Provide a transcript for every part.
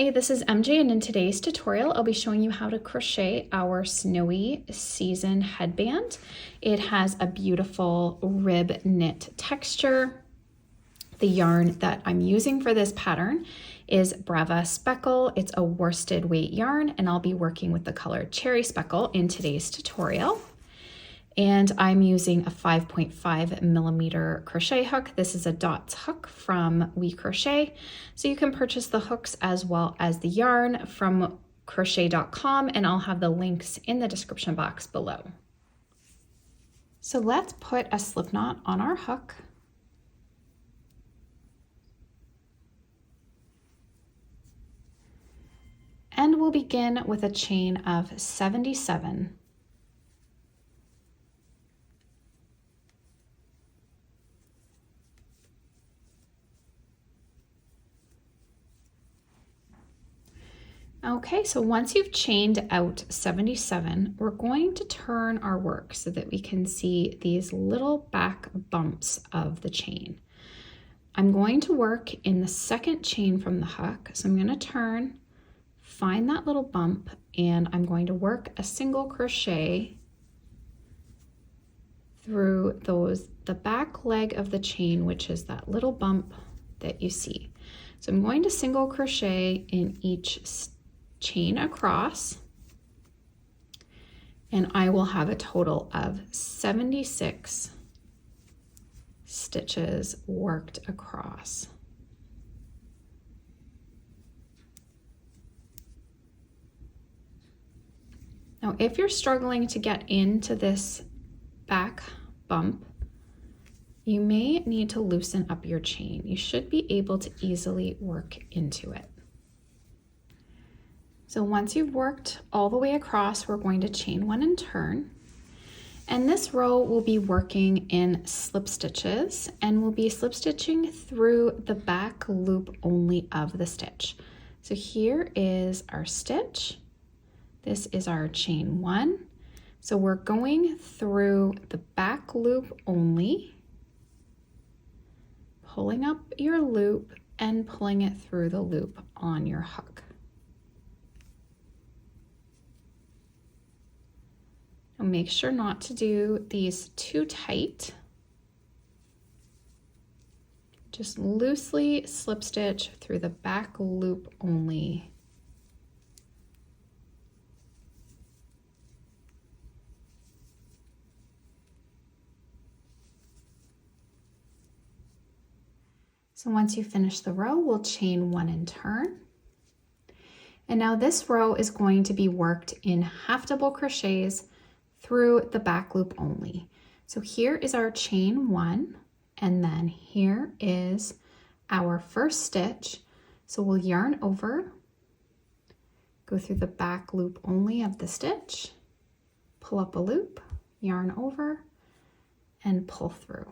Hey, this is MJ, and in today's tutorial I'll be showing you how to crochet our Snowy Season Headband. It has a beautiful rib knit texture. The yarn that I'm using for this pattern is Brava Speckle. It's a worsted weight yarn, and I'll be working with the color Cherry Speckle in today's tutorial. And I'm using a 5.5 millimeter crochet hook. This is a dots hook from WeCrochet. So you can purchase the hooks as well as the yarn from crochet.com, and I'll have the links in the description box below. So let's put a slip knot on our hook. And we'll begin with a chain of 77. Okay, so once you've chained out 77, we're going to turn our work so that we can see these little back bumps of the chain. I'm going to work in the second chain from the hook, so I'm going to turn, find that little bump, and I'm going to work a single crochet through the back leg of the chain, which is that little bump that you see. So I'm going to single crochet in each chain across, and I will have a total of 76 stitches worked across. Now, if you're struggling to get into this back bump, you may need to loosen up your chain. You should be able to easily work into it. So once you've worked all the way across, we're going to chain one and turn. And this row will be working in slip stitches, and we'll be slip stitching through the back loop only of the stitch. So here is our stitch. This is our chain one. So we're going through the back loop only, pulling up your loop and pulling it through the loop on your hook. Make sure not to do these too tight. Just loosely slip stitch through the back loop only. So once you finish the row, we'll chain one and turn. And now this row is going to be worked in half double crochets through the back loop only. So here is our chain one, and then here is our first stitch. So we'll yarn over, go through the back loop only of the stitch, pull up a loop, yarn over, and pull through.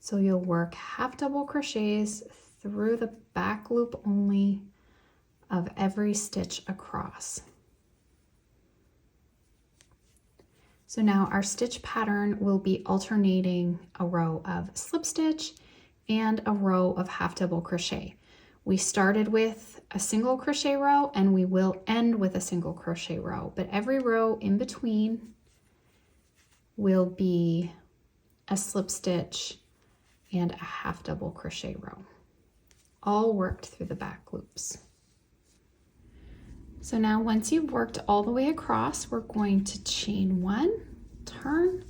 So you'll work half double crochets through the back loop only of every stitch across. So now our stitch pattern will be alternating a row of slip stitch and a row of half double crochet. We started with a single crochet row, and we will end with a single crochet row, but every row in between will be a slip stitch and a half double crochet row, all worked through the back loops. So now once you've worked all the way across, we're going to chain one, turn,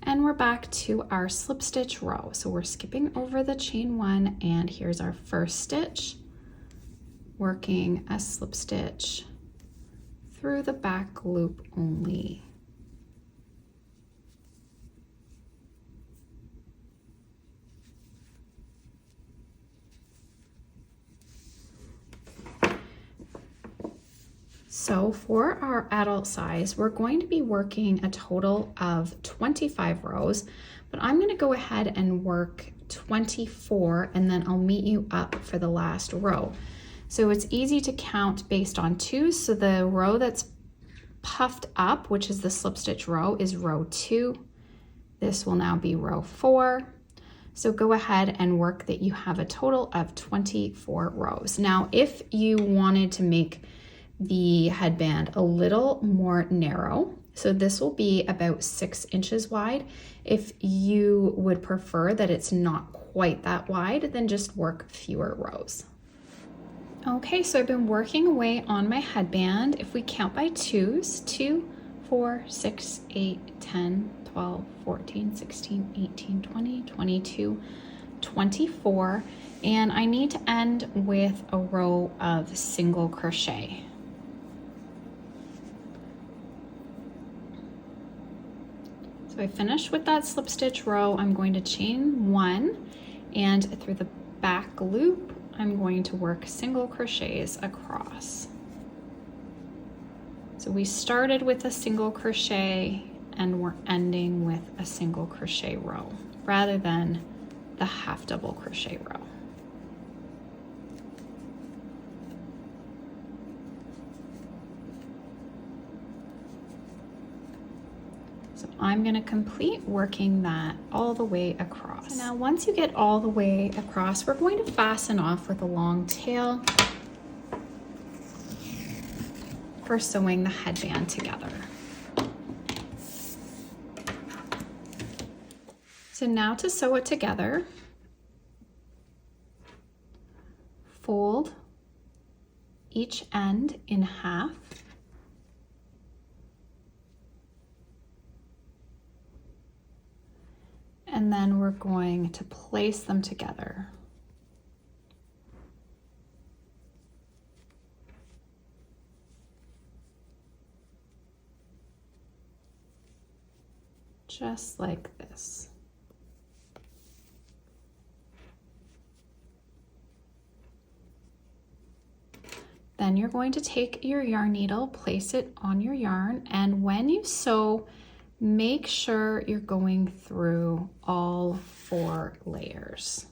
and we're back to our slip stitch row. So we're skipping over the chain one, and here's our first stitch, working a slip stitch through the back loop only. So for our adult size, we're going to be working a total of 25 rows, but I'm going to go ahead and work 24, and then I'll meet you up for the last row. So it's easy to count based on twos. So the row that's puffed up, which is the slip stitch row, is row 2. This will now be row 4. So go ahead and work that you have a total of 24 rows. Now, if you wanted to make the headband a little more narrow, so this will be about 6 inches wide. If you would prefer that it's not quite that wide, then just work fewer rows. Okay, so I've been working away on my headband. If we count by twos, 2, 4, 6, 8, 10, 12, 14, 16, 18, 20, 22, 24, and I need to end with a row of single crochet. So I finished with that slip stitch row. I'm going to chain 1, and through the back loop, I'm going to work single crochets across. So we started with a single crochet and we're ending with a single crochet row rather than the half double crochet row. So I'm going to complete working that all the way across. So now once you get all the way across, we're going to fasten off with a long tail for sewing the headband together. So now to sew it together, fold each end in half. And then we're going to place them together. Just like this. Then you're going to take your yarn needle, place it on your yarn, and when you sew, make sure you're going through all 4 layers.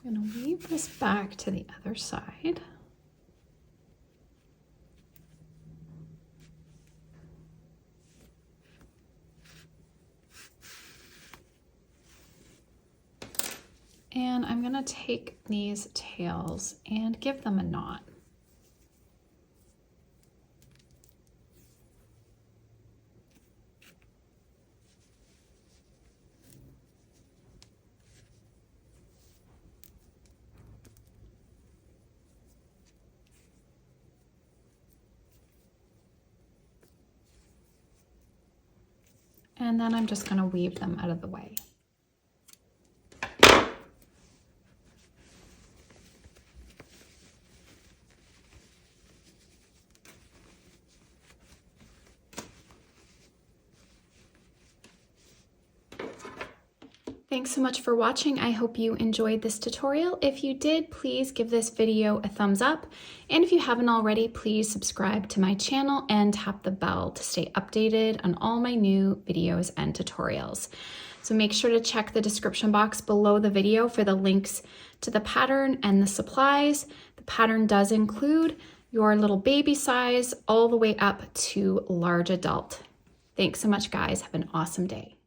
I'm going to weave this back to the other side. And I'm going to take these tails and give them a knot. And then I'm just going to weave them out of the way. Thanks so much for watching. I hope you enjoyed this tutorial. If you did, please give this video a thumbs up. And if you haven't already, please subscribe to my channel and tap the bell to stay updated on all my new videos and tutorials. So make sure to check the description box below the video for the links to the pattern and the supplies. The pattern does include your little baby size all the way up to large adult. Thanks so much, guys. Have an awesome day.